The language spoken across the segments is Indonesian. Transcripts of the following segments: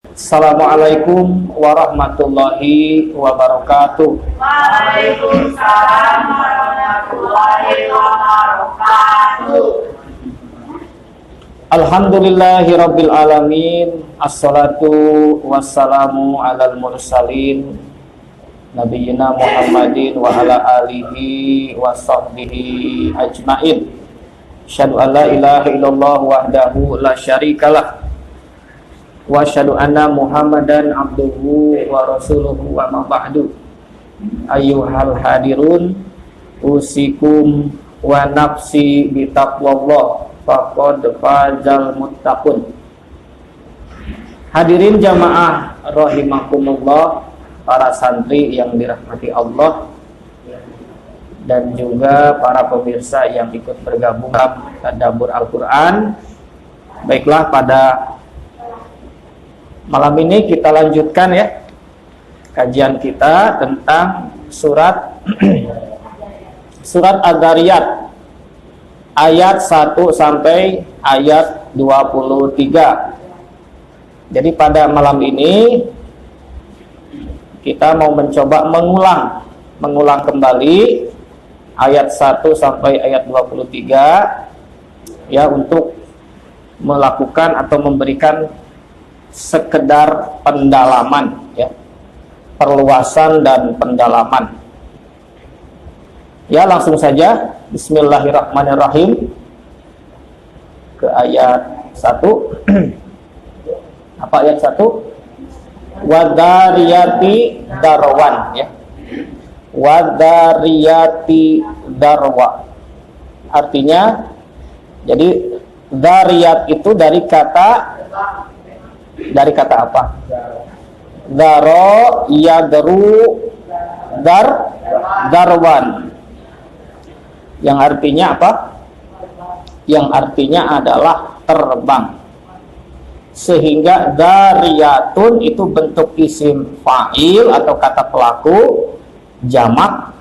Assalamualaikum warahmatullahi wabarakatuh. Waalaikumsalam warahmatullahi wabarakatuh. Alhamdulillahirabbil alamin. Assalatu wassalamu alal mursalin nabiyina Muhammadin wa ala alihi wa sahbihi ajmain. Asyhadu an la ilaha illallah wahdahu la syarikalah wa asyhadu anna Muhammadan abduhu wa rasuluhu wa ma ba'du. Ayyuhal hadirun, usikum wa nafsi bi taqwallah faqad fazal muttaqun. Hadirin jamaah rahimakumullah, para santri yang dirahmati Allah dan juga para pemirsa yang ikut bergabung dalam tadabbur Al-Qur'an. Baiklah, pada malam ini kita lanjutkan ya kajian kita tentang surat surat Ad-Dzariyat ayat 1 sampai ayat 23. Jadi pada malam ini kita mau mencoba mengulang kembali ayat 1 sampai ayat 23 ya, untuk melakukan atau memberikan sekedar pendalaman ya, perluasan dan pendalaman. Ya, langsung saja bismillahirrahmanirrahim ke ayat 1. Apa ayat 1? Wadariyati darwan ya. Wadariyati darwa. Artinya, jadi dariyat itu dari kata apa? Daro yadru darwan. Yang artinya apa? Yang artinya adalah terbang. Sehingga dariyatun itu bentuk isim fa'il atau kata pelaku, jamak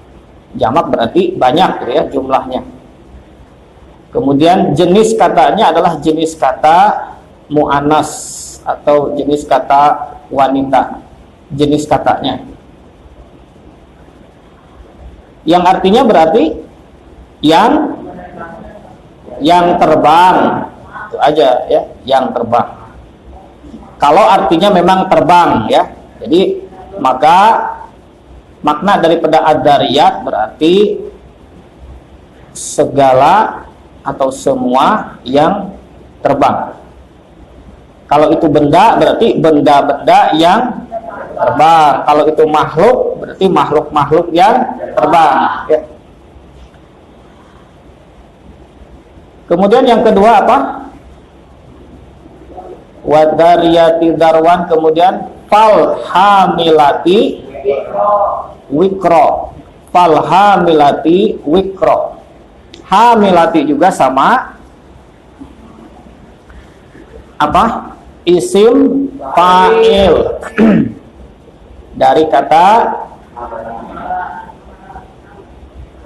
berarti banyak ya jumlahnya. Kemudian jenis katanya adalah jenis kata mu'annas atau jenis kata wanita, jenis katanya. Yang artinya berarti yang terbang, itu aja ya, yang terbang. Kalau artinya memang terbang ya, jadi maka makna daripada Ad-Dzariyat berarti segala atau semua yang terbang. Kalau itu benda berarti benda-benda yang terbang. Kalau itu makhluk berarti makhluk-makhluk yang terbang ya. Kemudian yang kedua apa? Wadariyati darwan. Kemudian fal hamilati wikro. Fal hamilati wikro. Hamilati juga sama apa? Isim fa'il dari kata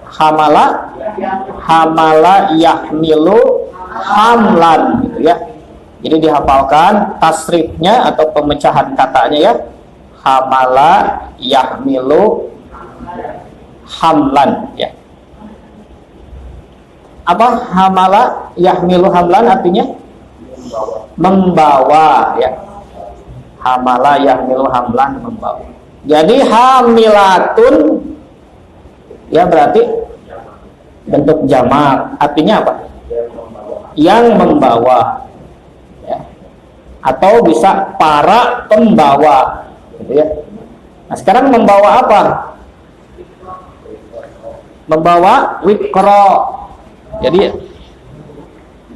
hamala yahmilu hamlan gitu ya. Jadi dihafalkan tasrifnya atau pemecahan katanya ya. Hamala yahmilu hamlan ya. Apa hamala yahmilu hamlan artinya? Membawa ya. Hamala yahmilu hamlan, membawa. Jadi hamilatun ya berarti bentuk jamak. Artinya apa? Yang membawa ya. Atau bisa para pembawa gitu ya. Nah, sekarang membawa apa? Membawa wikro. Jadi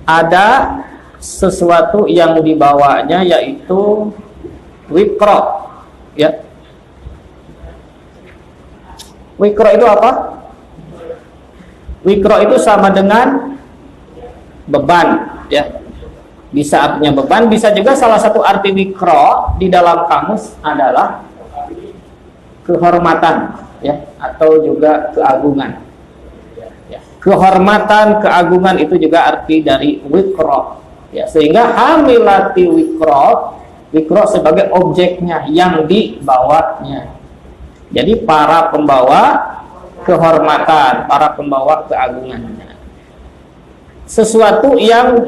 ada sesuatu yang dibawanya yaitu wikro ya. Wikro itu apa? Wikro itu sama dengan beban ya. Bisa artinya beban, bisa juga salah satu arti wikro di dalam kamus adalah kehormatan ya, atau juga keagungan ya. Kehormatan, keagungan itu juga arti dari wikro ya. Sehingga hamilati wikro Wikro sebagai objeknya yang dibawanya. Jadi para pembawa kehormatan, para pembawa keagungan. Sesuatu yang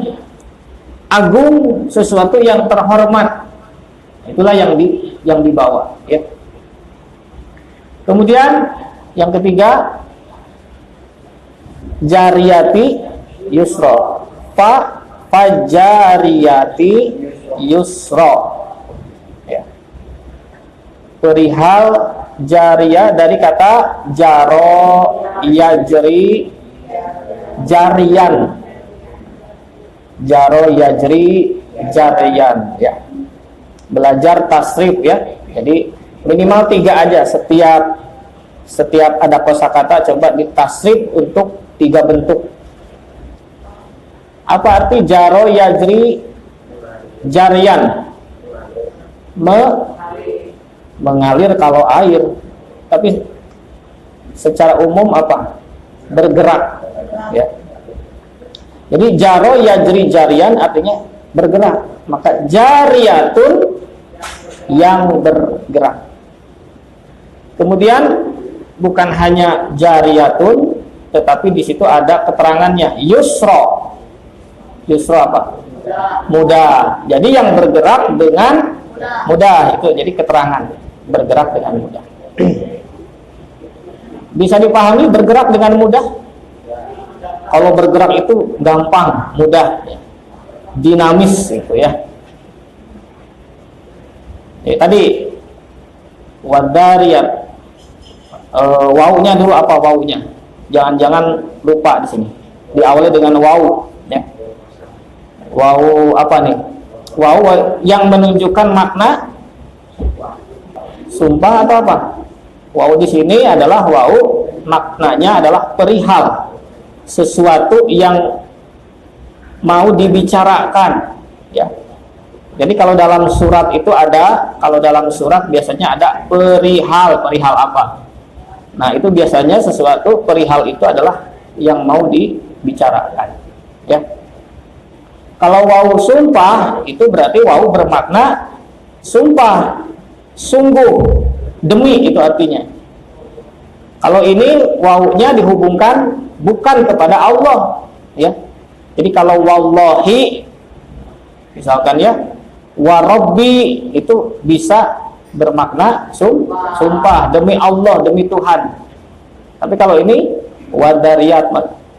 agung, sesuatu yang terhormat, itulah yang dibawa, ya. Kemudian yang ketiga, jariyati yusra, fajariyati yusra, ya. Perihal jariyah dari kata jaro yajri, jarian, jaro yajri jarian, ya. Belajar tasrif, ya. Jadi minimal 3 aja setiap ada kosakata, coba ditasrif untuk 3 bentuk. Apa arti jaro yajri jarian? Mengalir kalau air, tapi secara umum apa? Bergerak, ya. Jadi jaro yajri jarian artinya bergerak, maka jariyatun yang bergerak. Kemudian bukan hanya jariyatun, tetapi di situ ada keterangannya yusra. Yusra apa? Mudah. Jadi yang bergerak dengan mudah, itu jadi keterangan bergerak dengan mudah. Bisa dipahami bergerak dengan mudah? Kalau bergerak itu gampang, mudah, dinamis, itu ya. Tadi wadariyat, wawunya dulu apa wawunya? Jangan lupa di sini. Diawali dengan wawu, ya. Wawu apa nih? Wawu yang menunjukkan makna sumpah atau apa? Wawu di sini adalah wawu, maknanya adalah perihal sesuatu yang mau dibicarakan, ya. Jadi kalau dalam surat itu ada, kalau dalam surat biasanya ada perihal apa? Nah, itu biasanya sesuatu perihal itu adalah yang mau dibicarakan, ya. Kalau wawu sumpah itu berarti wawu bermakna sumpah, sungguh, demi, itu artinya. Kalau ini wawunya dihubungkan bukan kepada Allah, ya. Jadi kalau wallahi misalkan, ya, warabbi itu bisa bermakna sumpah, demi Allah, demi Tuhan. Tapi kalau ini wadariyat,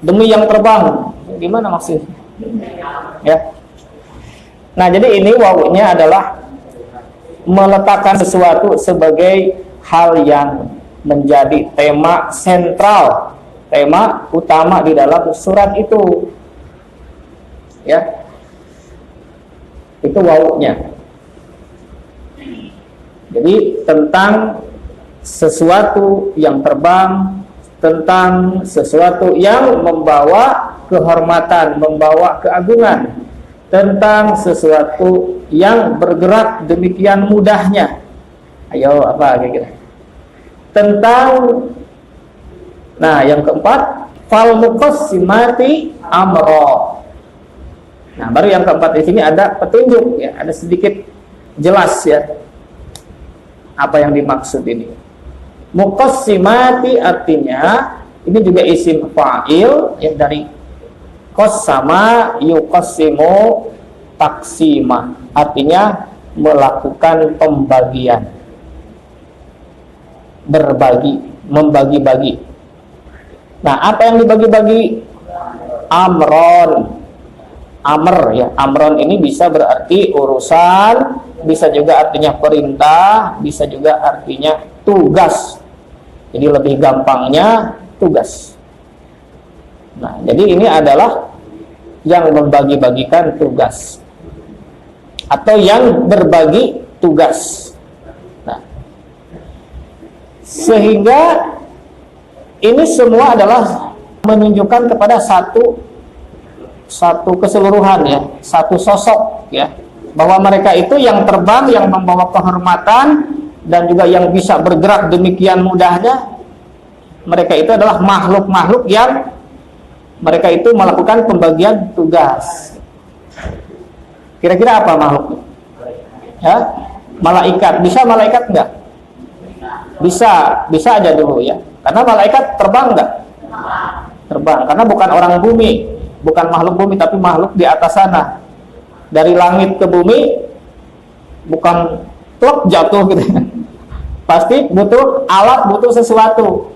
demi yang terbang, gimana maksudnya? Ya. Nah, jadi ini wawunya adalah meletakkan sesuatu sebagai hal yang menjadi tema sentral, tema utama di dalam surat itu, ya. Itu wawunya. Jadi tentang sesuatu yang terbang, tentang sesuatu yang membawa kehormatan, membawa keagungan, tentang sesuatu yang bergerak demikian mudahnya. Ayo, apa kira-kira? Tentang, nah, yang keempat, fal muqassimati amro. Nah, baru yang keempat di sini ada petunjuk, ya, ada sedikit jelas, ya, apa yang dimaksud ini. Muqassimati artinya ini juga isim fa'il, ya, dari qassama yuqassimu taksima, artinya melakukan pembagian, berbagi, membagi-bagi. Nah, apa yang dibagi-bagi? Amron, amr, ya. Amron ini bisa berarti urusan, bisa juga artinya perintah, bisa juga artinya tugas. Jadi lebih gampangnya tugas. Nah, jadi ini adalah yang membagi-bagikan tugas atau yang berbagi tugas. Nah, sehingga ini semua adalah menunjukkan kepada satu keseluruhan, ya, satu sosok, ya, bahwa mereka itu yang terbang, yang membawa kehormatan, dan juga yang bisa bergerak demikian mudahnya. Mereka itu adalah makhluk-makhluk yang mereka itu melakukan pembagian tugas. Kira-kira apa makhluknya? Ya, malaikat. Bisa malaikat enggak? Bisa aja dulu ya. Karena malaikat terbang enggak? Terbang. Karena bukan orang bumi, bukan makhluk bumi, tapi makhluk di atas sana. Dari langit ke bumi, bukan plok jatuh gitu. Pasti butuh alat, butuh sesuatu.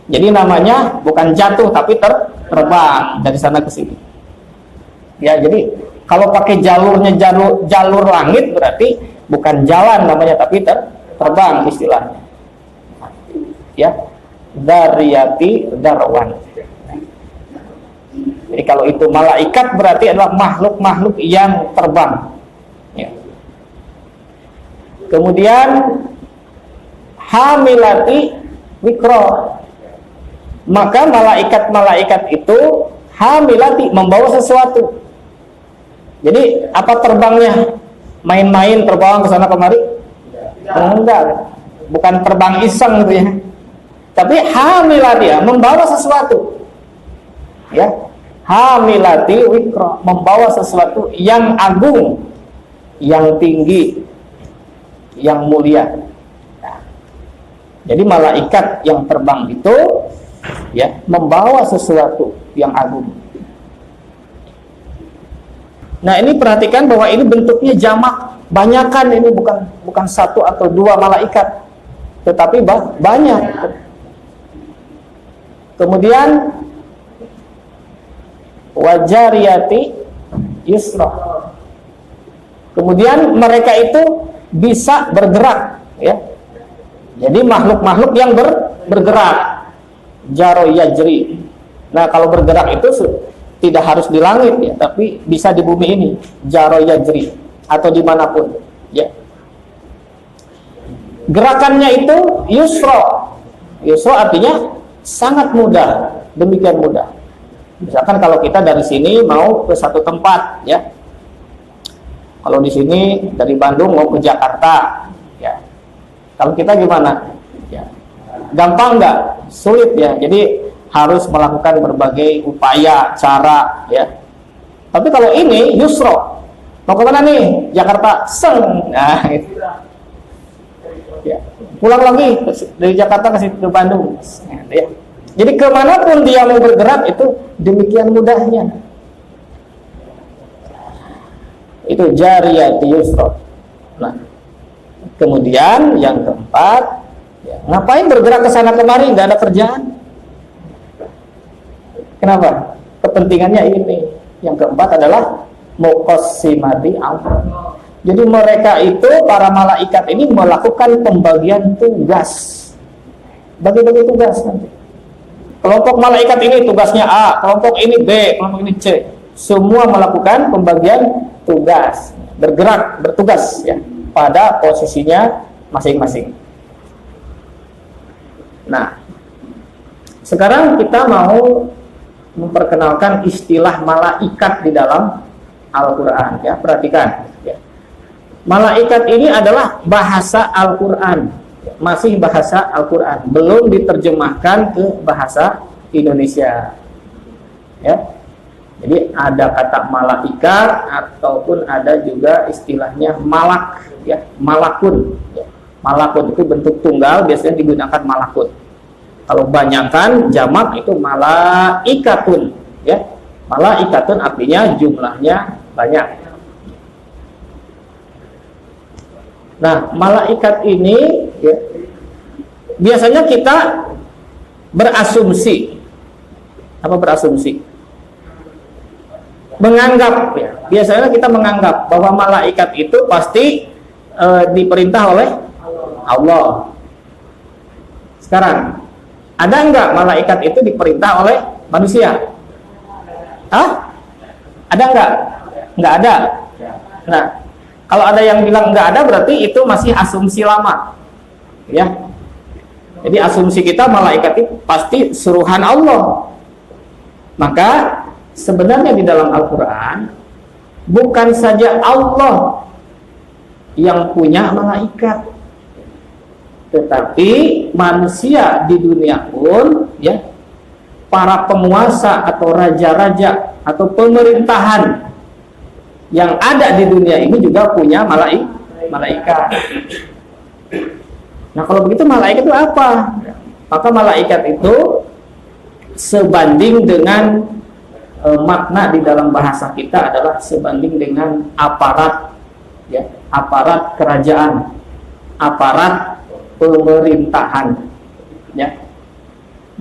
Jadi namanya bukan jatuh, tapi terbang dari sana ke sini. Ya, jadi kalau pakai jalurnya jalur langit berarti bukan jalan namanya, tapi terbang istilahnya. Ya, dariyati darwan. Jadi kalau itu malaikat berarti adalah makhluk-makhluk yang terbang. Ya. Kemudian hamilati wikro. Maka malaikat-malaikat itu hamilati, membawa sesuatu. Jadi apa terbangnya? Main-main terbang ke sana kemari? Enggak. Bukan terbang iseng gitu ya. Tapi hamilati, ya, membawa sesuatu. Ya. Hamilati wikra, membawa sesuatu yang agung, yang tinggi, yang mulia. Nah, jadi malaikat yang terbang itu ya membawa sesuatu yang agung. Nah, ini perhatikan bahwa ini bentuknya jamak, banyakan, ini bukan satu atau dua malaikat, tetapi banyak. Kemudian wajariyati yusra. Kemudian mereka itu bisa bergerak, ya. Jadi makhluk-makhluk yang bergerak, jaro yajri. Nah, kalau bergerak itu tidak harus di langit ya, tapi bisa di bumi ini, jaro yajri, atau dimanapun, ya. Gerakannya itu yusra. Yusra artinya sangat mudah, demikian mudah. Misalkan kalau kita dari sini mau ke satu tempat, ya. Kalau di sini dari Bandung mau ke Jakarta, ya. Kalau kita gimana? Ya. Gampang nggak? Sulit ya. Jadi harus melakukan berbagai upaya, cara, ya. Tapi kalau ini yusra, mau ke mana nih? Jakarta, seng. Nah, itu. Ya. Pulang lagi dari Jakarta ke Bandung, ya. Jadi kemanapun dia mau bergerak itu demikian mudahnya. Itu jariyati yusra. Nah, kemudian yang keempat, ya, ngapain bergerak ke sana kemari? Nggak ada kerjaan. Kenapa? Kepentingannya ini. Yang keempat adalah muqassimati amr. Jadi mereka itu, para malaikat ini melakukan pembagian tugas. Bagi-bagi tugas nanti. Kelompok malaikat ini tugasnya A, kelompok ini B, kelompok ini C. Semua melakukan pembagian tugas, bergerak, bertugas ya pada posisinya masing-masing. Nah, sekarang kita mau memperkenalkan istilah malaikat di dalam Al-Quran. Ya, perhatikan. Ya. Malaikat ini adalah bahasa Al-Quran. Masih bahasa Al-Quran, belum diterjemahkan ke bahasa Indonesia, ya. Jadi ada kata malaikat ataupun ada juga istilahnya malak, ya, malakun, ya. Malakun itu bentuk tunggal, biasanya digunakan malakun. Kalau banyakan jamak itu malaikatun, ya. Malaikatun artinya jumlahnya banyak. Nah, malaikat ini ya, biasanya kita berasumsi. Apa berasumsi? Menganggap ya. Biasanya kita menganggap bahwa malaikat itu pasti diperintah oleh Allah. Sekarang, ada enggak malaikat itu diperintah oleh manusia? Hah? Ada enggak? Enggak ada. Nah, kalau ada yang bilang nggak ada, berarti itu masih asumsi lama, ya. Jadi asumsi kita malaikat itu pasti suruhan Allah. Maka sebenarnya di dalam Al-Quran bukan saja Allah yang punya malaikat, tetapi manusia di dunia pun, ya, para penguasa atau raja-raja atau pemerintahan yang ada di dunia ini juga punya malaikat. Nah, kalau begitu malaikat itu apa? Maka malaikat itu sebanding dengan makna di dalam bahasa kita adalah sebanding dengan aparat, ya, aparat kerajaan, aparat pemerintahan, ya.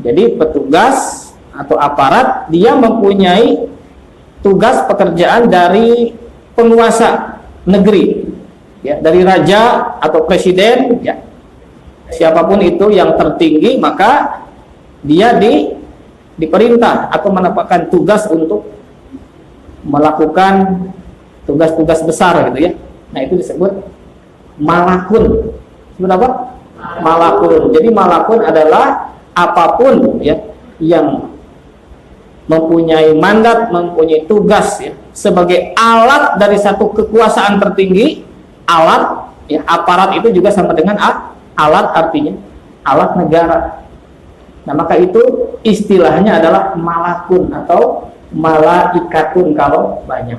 Jadi petugas atau aparat dia mempunyai tugas pekerjaan dari penguasa negeri, ya, dari raja atau presiden, ya, siapapun itu yang tertinggi, maka dia diperintah atau mendapatkan tugas untuk melakukan tugas-tugas besar gitu, ya. Nah, itu disebut malakun. Disebut apa? Malakun. Jadi malakun adalah apapun, ya, yang mempunyai mandat, mempunyai tugas, ya, sebagai alat dari satu kekuasaan tertinggi. Alat, ya, aparat itu juga sama dengan alat, artinya alat negara. Nah, maka itu istilahnya adalah malakun atau malaikatun kalau banyak.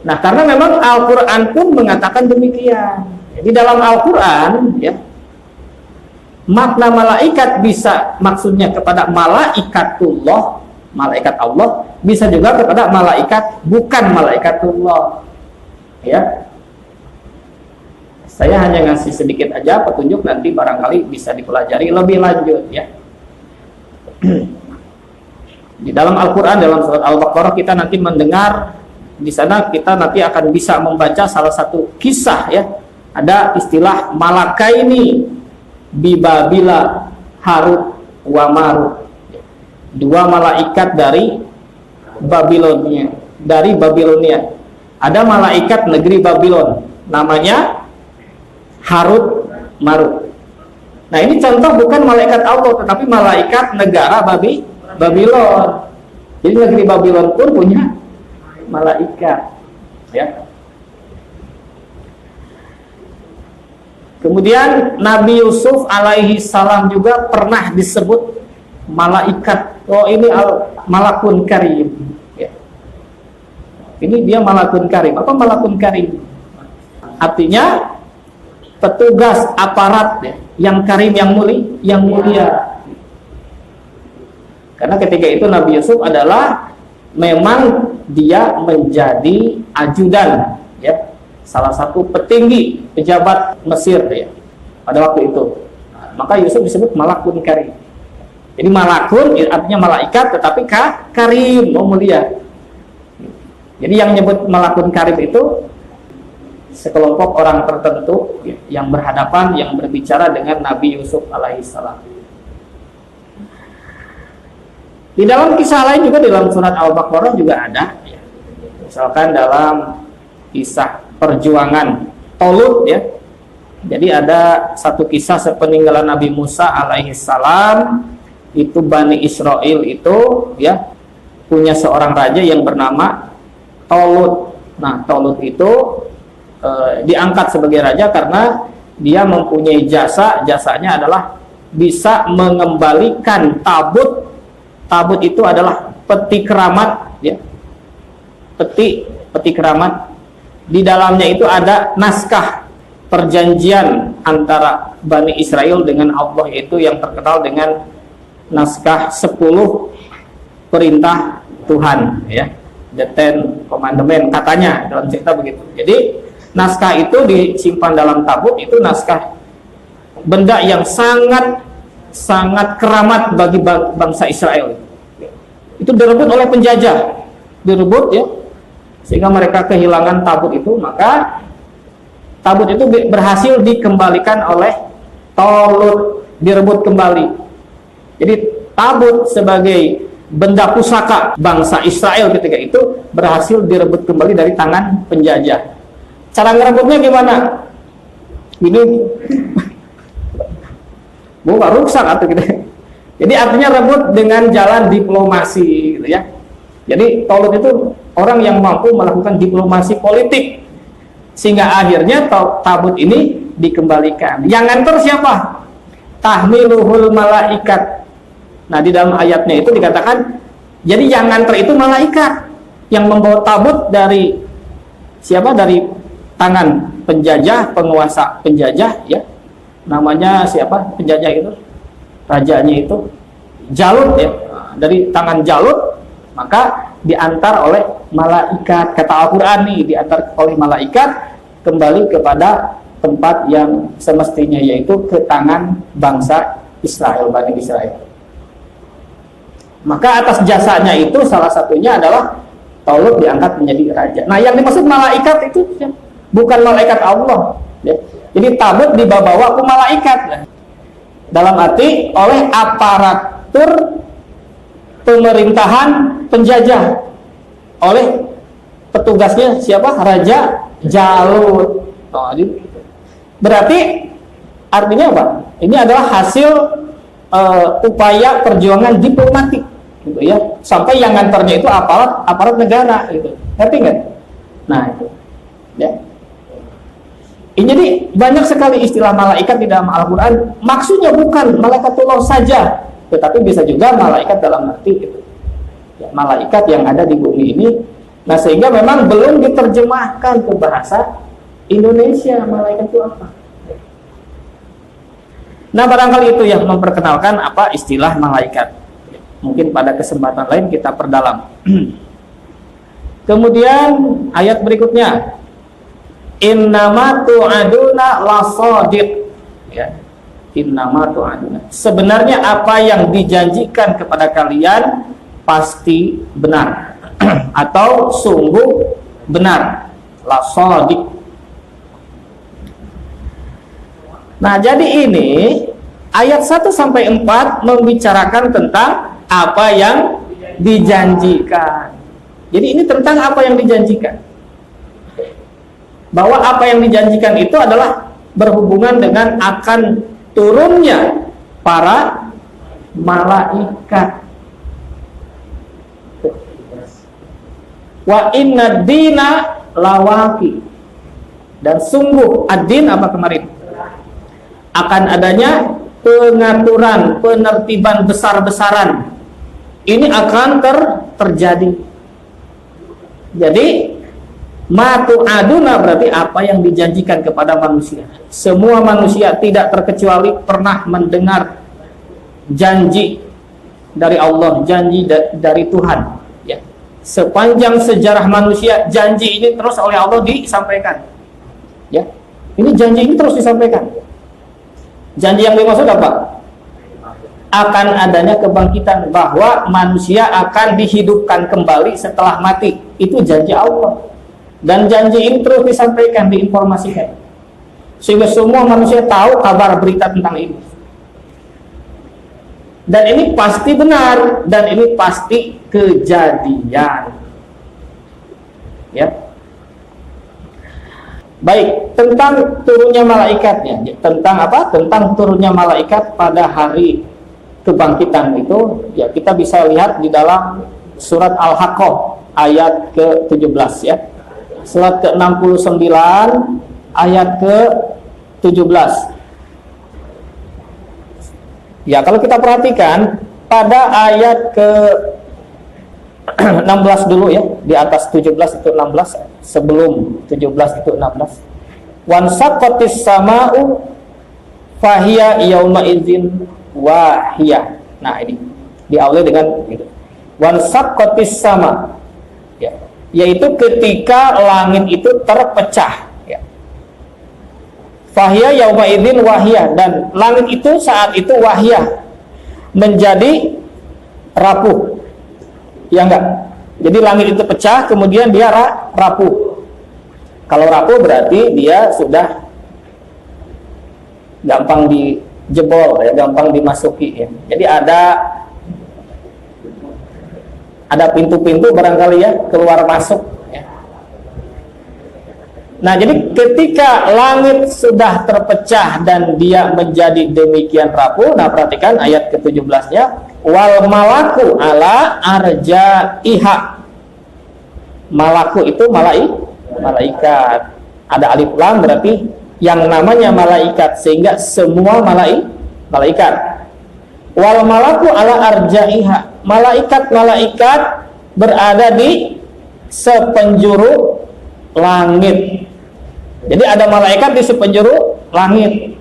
Nah, karena memang Al-Quran pun mengatakan demikian. Jadi dalam Al-Quran, ya, makna malaikat bisa maksudnya kepada malaikatullah, malaikat Allah, bisa juga kepada malaikat bukan malaikatullah, ya. Saya hanya ngasih sedikit aja petunjuk, nanti barangkali bisa dipelajari lebih lanjut, ya. Di dalam Al-Quran, dalam surat Al-Baqarah, kita nanti mendengar, di sana kita nanti akan bisa membaca salah satu kisah, ya. Ada istilah malakaini bibabila Harut wa Marut, dua malaikat dari Babilonia, ada malaikat negeri Babilon namanya Harut Marut. Nah, ini contoh bukan malaikat Allah tetapi malaikat negara Babilon. Jadi negeri Babilon pun punya malaikat, ya. Kemudian Nabi Yusuf alaihi salam juga pernah disebut malaikat. Oh, ini malakun karim, ya. Ini dia malakun karim. Apa malakun karim? Artinya petugas aparat, ya, yang karim, yang mulia. Karena ketika itu Nabi Yusuf adalah memang dia menjadi ajudan, ya, salah satu petinggi pejabat Mesir, ya, pada waktu itu. Maka Yusuf disebut malakun karim. Jadi malakun artinya malaikat, tetapi karim, mulia. Jadi yang menyebut malakun karim itu sekelompok orang tertentu, ya, yang berhadapan, yang berbicara dengan Nabi Yusuf alaihissalam. Di dalam kisah lain juga, dalam surat Al-Baqarah juga ada, ya. Misalkan dalam kisah perjuangan Tolut, ya. Jadi ada satu kisah sepeninggalan Nabi Musa alaihissalam, itu Bani Israel itu, ya, punya seorang raja yang bernama Tolut. Nah, Tolut itu diangkat sebagai raja karena dia mempunyai jasanya adalah bisa mengembalikan tabut itu adalah peti keramat, ya, peti keramat. Di dalamnya itu ada naskah perjanjian antara Bani Israel dengan Allah, yaitu yang terkenal dengan naskah 10 perintah Tuhan, ya, the 10 commandment katanya dalam cerita begitu. Jadi naskah itu disimpan dalam tabut. Itu naskah benda yang sangat keramat bagi bangsa Israel. Itu direbut oleh penjajah, direbut, ya, sehingga mereka kehilangan tabut itu. Maka tabut itu berhasil dikembalikan oleh Tolut, direbut kembali. Jadi tabut sebagai benda pusaka bangsa Israel ketika itu berhasil direbut kembali dari tangan penjajah. Cara ngerebutnya gimana? Ini bukan rusak atau gitu. Jadi artinya rebut dengan jalan diplomasi, gitu, ya. Jadi Tolut itu orang yang mampu melakukan diplomasi politik, sehingga akhirnya tabut ini dikembalikan. Yang nganter siapa? Tahmiluhul malaikat. Nah, di dalam ayatnya itu dikatakan, jadi yang nganter itu malaikat yang membawa tabut dari siapa dari tangan penjajah, penguasa penjajah ya. Namanya siapa penjajah itu? Rajanya itu Jalut ya. Dari tangan Jalut maka diantar oleh malaikat, kata Al-Qur'an nih, diantar oleh malaikat kembali kepada tempat yang semestinya, yaitu ke tangan bangsa Israel, Bani Israel. Maka atas jasanya itu salah satunya adalah Talut diangkat menjadi raja. Nah, yang dimaksud malaikat itu ya, bukan malaikat Allah ya. Jadi Talut dibawa ke malaikat ya. Dalam arti oleh aparatur pemerintahan penjajah, oleh petugasnya siapa? Raja Jalut. Oh, berarti artinya apa? Ini adalah hasil upaya perjuangan diplomatik, gitu ya. Sampai yang nganternya itu aparat negara, gitu. Ngerti nggak? Nah itu, ya. Ini jadi banyak sekali istilah malaikat di dalam Al-Quran. Maksudnya bukan malaikatullah saja, tetapi bisa juga malaikat dalam arti gitu. Ya, malaikat yang ada di bumi ini. Nah, sehingga memang belum diterjemahkan ke bahasa Indonesia malaikat itu apa. Nah, barangkali itu yang memperkenalkan apa istilah malaikat. Mungkin pada kesempatan lain kita perdalam. Kemudian ayat berikutnya, innama tu'aduna lasadiq. Ya. Innama tu'aduna. Sebenarnya apa yang dijanjikan kepada kalian pasti benar atau sungguh benar. Lasadiq. Nah, jadi ini ayat 1 sampai 4 membicarakan tentang apa yang dijanjikan. Jadi ini tentang apa yang dijanjikan. Bahwa apa yang dijanjikan itu adalah berhubungan dengan akan turunnya para malaikat. Wa inna dina lawaki. Dan sungguh ad-din apa kemarin? Akan adanya pengaturan, penertiban besar-besaran. Ini akan terjadi. Jadi matu aduna berarti apa yang dijanjikan kepada manusia. Semua manusia tidak terkecuali pernah mendengar janji dari Allah, janji dari Tuhan. Ya. Sepanjang sejarah manusia, janji ini terus oleh Allah disampaikan. Ya, ini janji ini terus disampaikan. Janji yang dimaksud apa? Akan adanya kebangkitan, bahwa manusia akan dihidupkan kembali setelah mati. Itu janji Allah. Dan janji ini terus disampaikan, diinformasikan, sehingga semua manusia tahu kabar berita tentang ini. Dan ini pasti benar, dan ini pasti kejadian. Ya. Baik, tentang turunnya malaikatnya, tentang apa? Tentang turunnya malaikat pada hari kebangkitan itu, ya kita bisa lihat di dalam surat Al-Haqqah ayat ke-17 ya. Surat ke-69 ayat ke-17. Ya, kalau kita perhatikan pada ayat ke-16 dulu ya, di atas 17 itu 16, sebelum 17 itu 16. Wan saqqatis sama'u fahiya yauma idzin wahiyah. Nah, ini diawali dengan gitu. Wan saqqatis sama, ya, yaitu ketika langit itu terpecah, ya. Fahiya yauma idzin wahiyah, dan langit itu saat itu wahiyah, menjadi rapuh. Ya enggak? Jadi langit itu pecah, kemudian dia rapuh. Kalau rapuh berarti dia sudah gampang dijebol, ya, gampang dimasuki. Ya. Jadi ada pintu-pintu barangkali ya, keluar masuk. Ya. Nah, jadi ketika langit sudah terpecah dan dia menjadi demikian rapuh, nah perhatikan ayat ke-17-nya, wal malaku ala arjaiha. Malaku itu malaikat. Ada alif lam berarti yang namanya malaikat, sehingga semua malaikat. Wal malaku ala arjaiha. Malaikat berada di sepenjuru langit. Jadi ada malaikat di sepenjuru langit.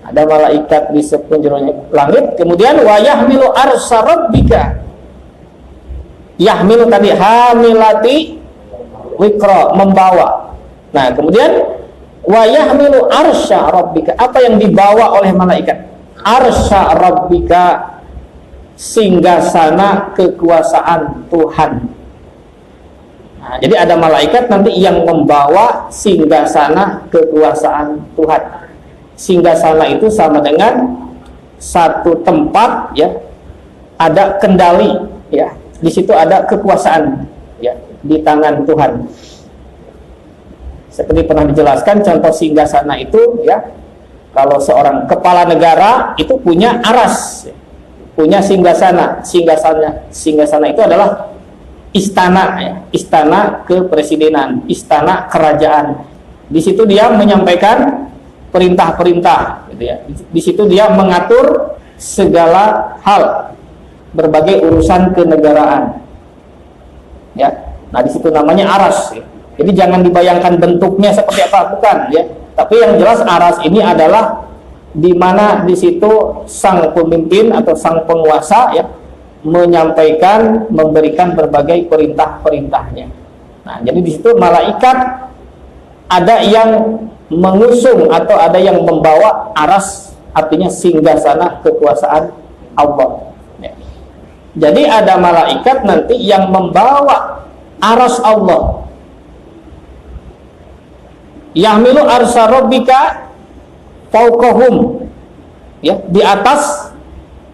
Ada malaikat di sepenjuru langit. Kemudian wa yahmilu arsy rabbika. Yahmilu tadi hamilati wikra, membawa. Nah, kemudian wa yahmilu arsy rabbika. Apa yang dibawa oleh malaikat? Arsy rabbika, singgasana kekuasaan Tuhan. Nah, jadi ada malaikat nanti yang membawa singgasana kekuasaan Tuhan. Singgasana itu sama dengan satu tempat, ya, ada kendali, ya, di situ ada kekuasaan, ya, di tangan Tuhan. Seperti pernah dijelaskan, contoh singgasana itu, ya, kalau seorang kepala negara itu punya aras, ya, punya singgasana. Singgasana itu adalah istana, ya, istana kepresidenan, istana kerajaan. Di situ dia menyampaikan perintah-perintah, gitu ya. Di situ dia mengatur segala hal, berbagai urusan kenegaraan, ya. Nah, di situ namanya aras, ya. Jadi jangan dibayangkan bentuknya seperti apa, bukan, ya. Tapi yang jelas aras ini adalah di mana di situ sang pemimpin atau sang penguasa, ya, menyampaikan, memberikan berbagai perintah-perintahnya. Nah, jadi di situ malaikat ada yang mengusung atau ada yang membawa aras, artinya singgasana kekuasaan Allah, ya. Jadi ada malaikat nanti yang membawa aras Allah. Yahmilu arsy rabbika fauqahum, ya, di atas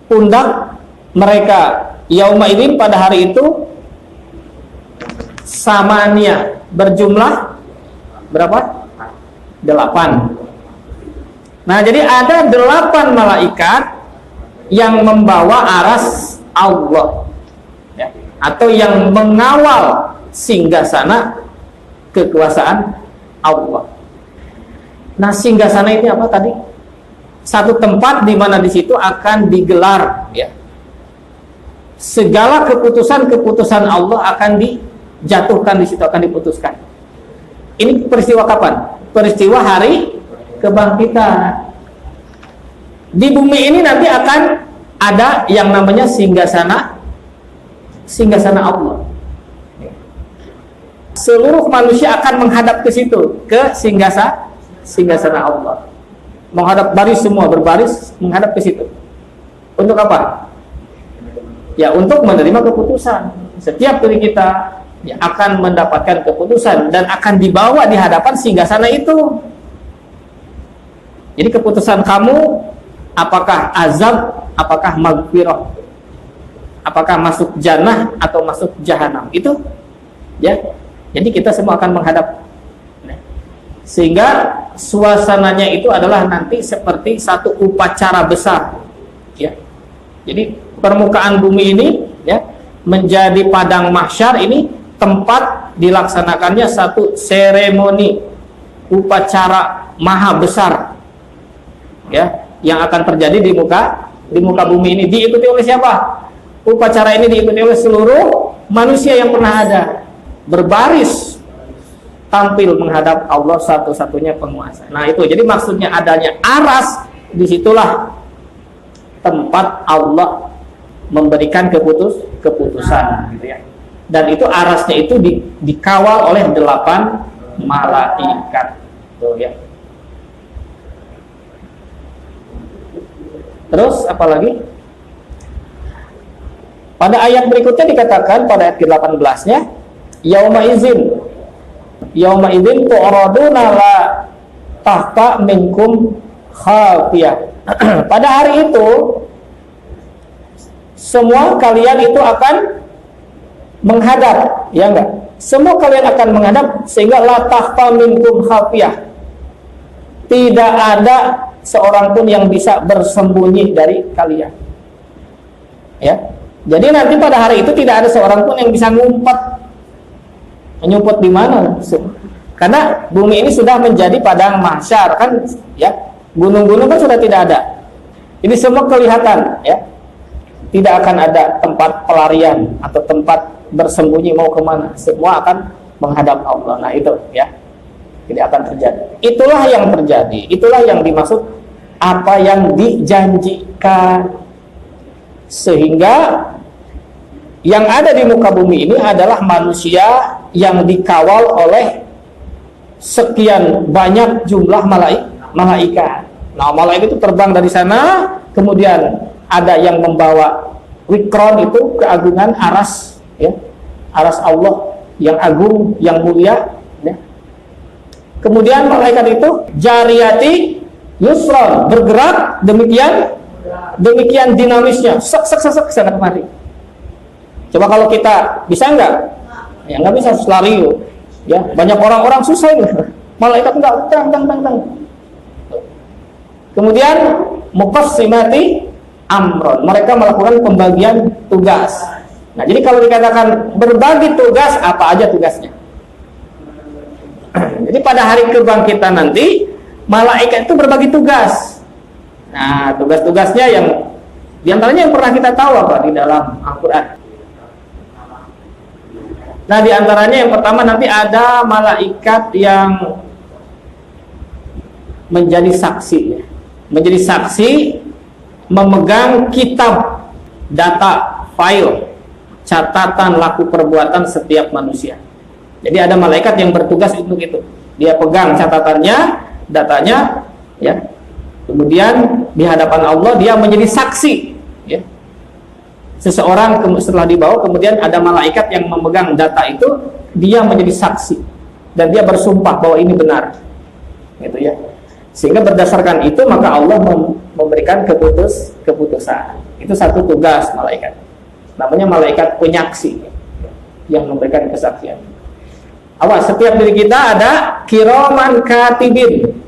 pundak mereka. Yauma idzin, pada hari itu, samania, berjumlah berapa? 8. Nah, jadi ada 8 malaikat yang membawa aras Allah, ya, atau yang mengawal singgasana kekuasaan Allah. Nah, singgasana itu apa tadi? Satu tempat di mana di situ akan digelar, ya, segala keputusan-keputusan Allah akan dijatuhkan di situ, akan diputuskan. Ini peristiwa kapan? Peristiwa hari kebangkitan. Di bumi ini nanti akan ada yang namanya singgasana Allah. Seluruh manusia akan menghadap ke situ, ke singgasana Allah. Menghadap baris semua, berbaris menghadap ke situ. Untuk apa? Ya, untuk menerima keputusan. Setiap dari kita, ya, akan mendapatkan keputusan dan akan dibawa di hadapan singgasana itu. Jadi keputusan kamu, apakah azab, apakah maghfirah, apakah masuk jannah atau masuk jahanam, itu, ya. Jadi kita semua akan menghadap, sehingga suasananya itu adalah nanti seperti satu upacara besar, ya. Jadi permukaan bumi ini, ya, menjadi padang mahsyar ini tempat dilaksanakannya satu seremoni upacara maha besar, ya, yang akan terjadi di muka bumi ini. Diikuti oleh siapa? Upacara ini diikuti oleh seluruh manusia yang pernah ada, berbaris tampil menghadap Allah satu-satunya penguasa. Nah, itu jadi maksudnya adanya aras, disitulah tempat Allah memberikan keputusan, gitu ya. Dan itu arasnya itu dikawal oleh 8 malaikat, tuh, ya. Terus apa lagi? Pada ayat berikutnya dikatakan, pada ayat ke-18-nya, yauma idzin tu'raduna la tahta minkum khafiyah. Pada hari itu semua kalian itu akan menghadap, ya enggak? Semua kalian akan menghadap, sehingga la tahta minkum khafiyah. Tidak ada seorang pun yang bisa bersembunyi dari kalian, ya. Jadi nanti pada hari itu tidak ada seorang pun yang bisa menyumput di mana, karena bumi ini sudah menjadi padang mahsyar, kan, ya. Gunung-gunung kan sudah tidak ada. Ini semua kelihatan, ya. Tidak akan ada tempat pelarian atau tempat bersembunyi mau kemana, semua akan menghadap Allah. Nah itu ya, tidak akan terjadi. Itulah yang terjadi, itulah yang dimaksud apa yang dijanjikan. Sehingga yang ada di muka bumi ini adalah manusia yang dikawal oleh sekian banyak jumlah malaikat. Nah, malaikat itu terbang dari sana, kemudian ada yang membawa wikron, itu keagungan aras, ya, aras Allah yang agung, yang mulia. Ya. Kemudian malaikat itu jariyati yusron, bergerak demikian dinamisnya, sek sana kemari. Coba kalau kita bisa nggak? Ya nggak bisa, lari ya. Banyak orang-orang susah ini. Malaikat enggak, tang. Kemudian muqassimati amron, mereka melakukan pembagian tugas. Nah, jadi kalau dikatakan berbagi tugas, apa aja tugasnya? Jadi pada hari kebangkitan nanti malaikat itu berbagi tugas. Nah, tugas-tugasnya yang diantaranya yang pernah kita tahu apa di dalam Al-Quran. Nah, diantaranya yang pertama nanti ada malaikat yang menjadi saksi, menjadi saksi, memegang kitab, data, file, catatan laku perbuatan setiap manusia. Jadi ada malaikat yang bertugas untuk itu. Dia pegang catatannya, datanya, ya. Kemudian di hadapan Allah dia menjadi saksi, ya. Seseorang setelah dibawa, kemudian ada malaikat yang memegang data itu, dia menjadi saksi dan dia bersumpah bahwa ini benar, gitu ya. Sehingga berdasarkan itu maka Allah memberikan keputusan. Itu satu tugas malaikat. Namanya malaikat penyaksi yang memberikan kesaksian. Awas, setiap diri kita ada kiraman katibin,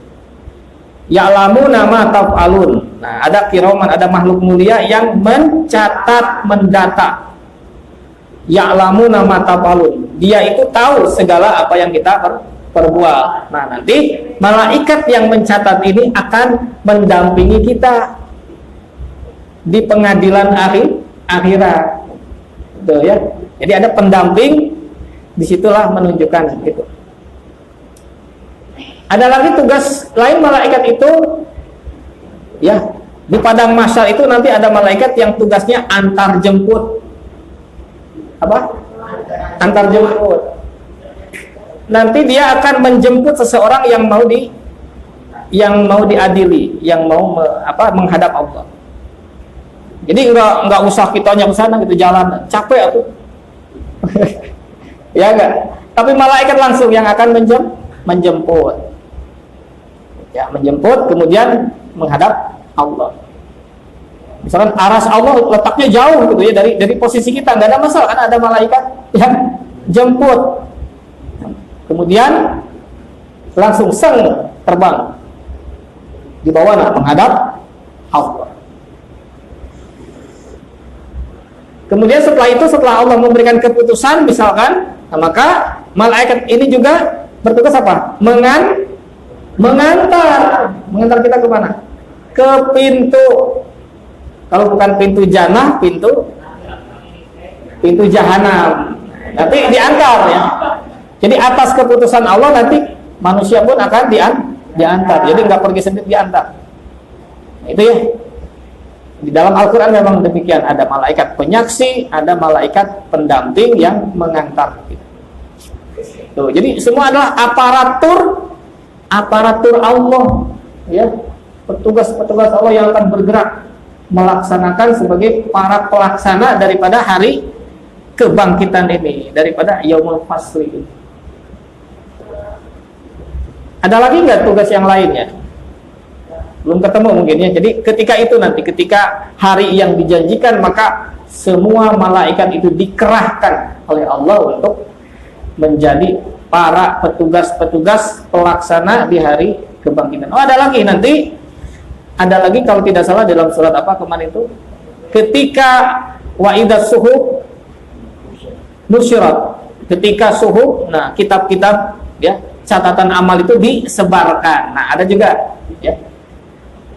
ya'lamu nama taf'alun. Nah, ada kiraman, ada makhluk mulia yang mencatat, mendata. Ya'lamu nama taf'alun. Dia itu tahu segala apa yang kita perbuat. Nah, nanti malaikat yang mencatat ini akan mendampingi kita di pengadilan akhirat. Betul ya? Jadi ada pendamping, disitulah menunjukkan itu. Ada lagi tugas lain malaikat itu, ya, di padang mahsyar itu nanti ada malaikat yang tugasnya antar jemput. Apa? Antar jemput. Nanti dia akan menjemput seseorang yang mau diadili, yang mau menghadap Allah. Jadi enggak usah kitanya ke sana gitu, jalan capek aku. Ya enggak. Tapi malaikat langsung yang akan menjemput. Ya, menjemput kemudian menghadap Allah. Misalkan aras Allah letaknya jauh gitu ya dari posisi kita, enggak ada masalah, kan ada malaikat yang jemput. Kemudian langsung terbang di bawah menghadap Allah. Kemudian setelah Allah memberikan keputusan misalkan, nah maka malaikat ini juga bertugas apa? Mengantar kita ke mana? Ke pintu. Kalau bukan pintu jannah, pintu jahanam. Nanti diantar ya. Jadi atas keputusan Allah nanti manusia pun akan diantar. Jadi nggak pergi sendiri, diantar. Nah, itu ya. Di dalam Al-Quran memang demikian. Ada malaikat penyaksi, ada malaikat pendamping yang mengantar. Tuh, jadi semua adalah aparatur Allah, ya, petugas-petugas Allah yang akan bergerak melaksanakan sebagai para pelaksana daripada hari kebangkitan ini, daripada Yaumul Fasli ini. Ada lagi nggak tugas yang lainnya? Belum ketemu mungkin ya. Jadi ketika hari yang dijanjikan, maka semua malaikat itu dikerahkan oleh Allah untuk menjadi para petugas-petugas pelaksana di hari kebangkitan. Oh, ada lagi kalau tidak salah dalam surat apa kemarin itu, ketika wa'idas suhuf nusyirat, ketika suhuf, nah kitab-kitab ya, catatan amal itu disebarkan. Nah, ada juga ya.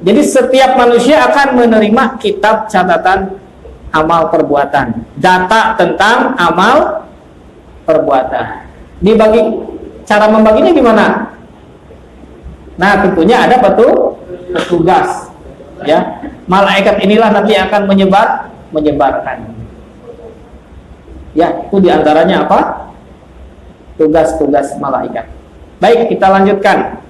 Jadi setiap manusia akan menerima kitab catatan amal perbuatan. Data tentang amal perbuatan. Dibagi, cara membaginya gimana? Nah, tentunya ada petugas. Ya, malaikat inilah nanti akan menyebarkan. Ya, itu diantaranya apa? Tugas-tugas malaikat. Baik, kita lanjutkan.